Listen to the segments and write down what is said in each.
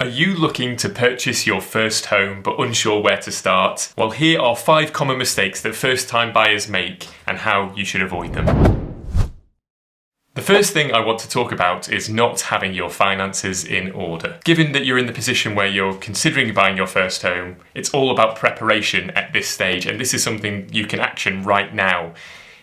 Are you looking to purchase your first home but unsure where to start? Well, here are 5 common mistakes that first-time buyers make and how you should avoid them. The first thing I want to talk about is not having your finances in order. Given that you're in the position where you're considering buying your first home, it's all about preparation at this stage, and this is something you can action right now.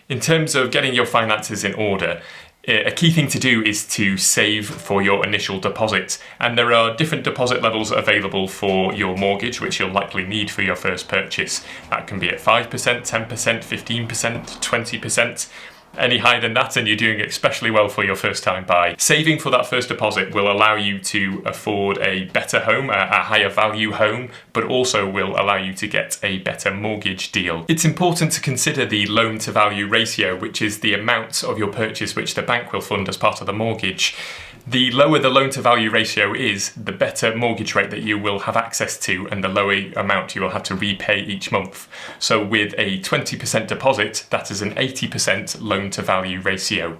In terms of getting your finances in order, a key thing to do is to save for your initial deposit, and there are different deposit levels available for your mortgage which you'll likely need for your first purchase. That can be at 5%, 10%, 15%, 20%. Any higher than that and you're doing especially well for your first time buy. Saving for that first deposit will allow you to afford a better home, a higher value home, but also will allow you to get a better mortgage deal. It's important to consider the loan to value ratio, which is the amount of your purchase which the bank will fund as part of the mortgage. The lower the loan to value ratio is, the better mortgage rate that you will have access to and the lower amount you will have to repay each month. So with a 20% deposit, that is an 80% loan to value ratio.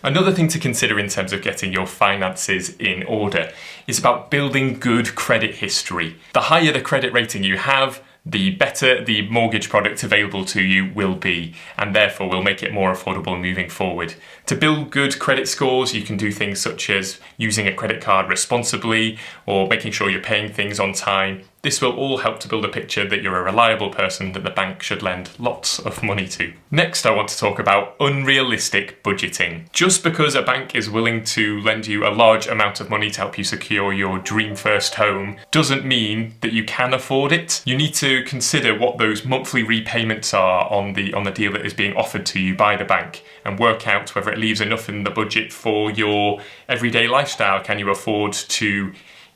Another thing to consider in terms of getting your finances in order is about building good credit history. The higher the credit rating you have, the better the mortgage product available to you will be, and therefore will make it more affordable moving forward. To build good credit scores, you can do things such as using a credit card responsibly or making sure you're paying things on time. This will all help to build a picture that you're a reliable person that the bank should lend lots of money to. Next, I want to talk about unrealistic budgeting. Just because a bank is willing to lend you a large amount of money to help you secure your dream first home doesn't mean that you can afford it. You need to consider what those monthly repayments are on the deal that is being offered to you by the bank and work out whether it leaves enough in the budget for your everyday lifestyle. Can you afford to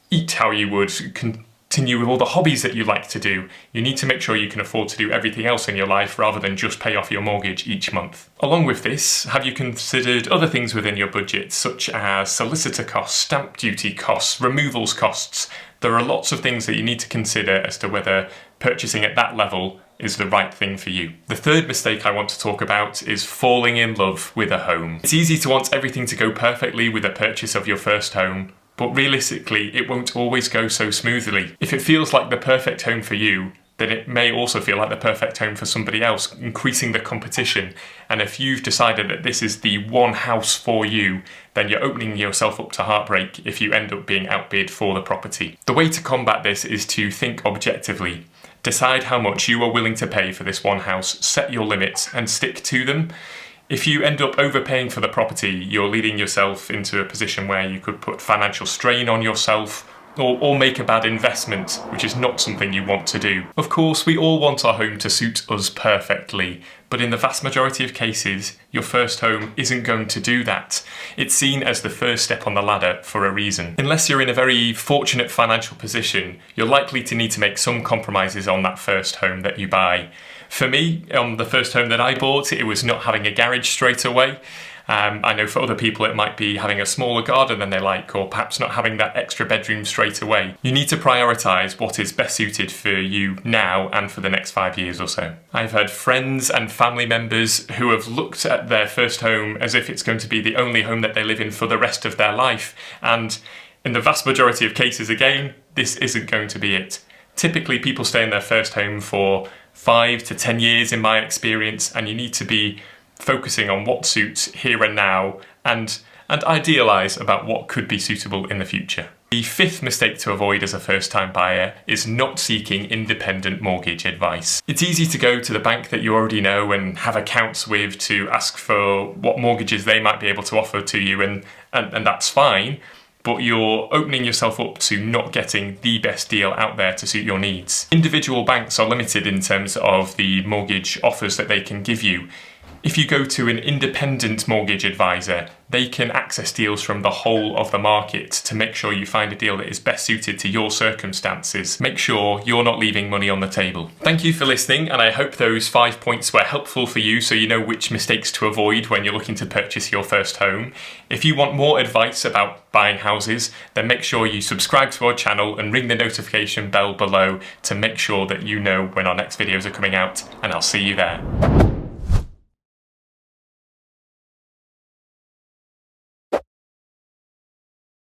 eat how you would continue with all the hobbies that you like to do? You need to make sure you can afford to do everything else in your life rather than just pay off your mortgage each month. Along with this, have you considered other things within your budget, such as solicitor costs, stamp duty costs, removals costs? There are lots of things that you need to consider as to whether purchasing at that level is the right thing for you. The third mistake I want to talk about is falling in love with a home. It's easy to want everything to go perfectly with the purchase of your first home, but realistically, it won't always go so smoothly. If it feels like the perfect home for you, then it may also feel like the perfect home for somebody else, increasing the competition. And if you've decided that this is the one house for you, then you're opening yourself up to heartbreak if you end up being outbid for the property. The way to combat this is to think objectively. Decide how much you are willing to pay for this one house, set your limits and stick to them. If you end up overpaying for the property, you're leading yourself into a position where you could put financial strain on yourself or make a bad investment, which is not something you want to do. Of course, we all want our home to suit us perfectly, but in the vast majority of cases, your first home isn't going to do that. It's seen as the first step on the ladder for a reason. Unless you're in a very fortunate financial position, you're likely to need to make some compromises on that first home that you buy. For me, on the first home that I bought, it was not having a garage straight away. I know for other people it might be having a smaller garden than they like, or perhaps not having that extra bedroom straight away. You need to prioritise what is best suited for you now and for the next 5 years or so. I've had friends and family members who have looked at their first home as if it's going to be the only home that they live in for the rest of their life, and in the vast majority of cases, again, this isn't going to be it. Typically, people stay in their first home for 5 to 10 years in my experience, and you need to be focusing on what suits here and now and idealise about what could be suitable in the future. The fifth mistake to avoid as a first-time buyer is not seeking independent mortgage advice. It's easy to go to the bank that you already know and have accounts with to ask for what mortgages they might be able to offer to you, and that's fine, but you're opening yourself up to not getting the best deal out there to suit your needs. Individual banks are limited in terms of the mortgage offers that they can give you. If you go to an independent mortgage advisor, they can access deals from the whole of the market to make sure you find a deal that is best suited to your circumstances. Make sure you're not leaving money on the table. Thank you for listening, and I hope those 5 points were helpful for you so you know which mistakes to avoid when you're looking to purchase your first home. If you want more advice about buying houses, then make sure you subscribe to our channel and ring the notification bell below to make sure that you know when our next videos are coming out, and I'll see you there.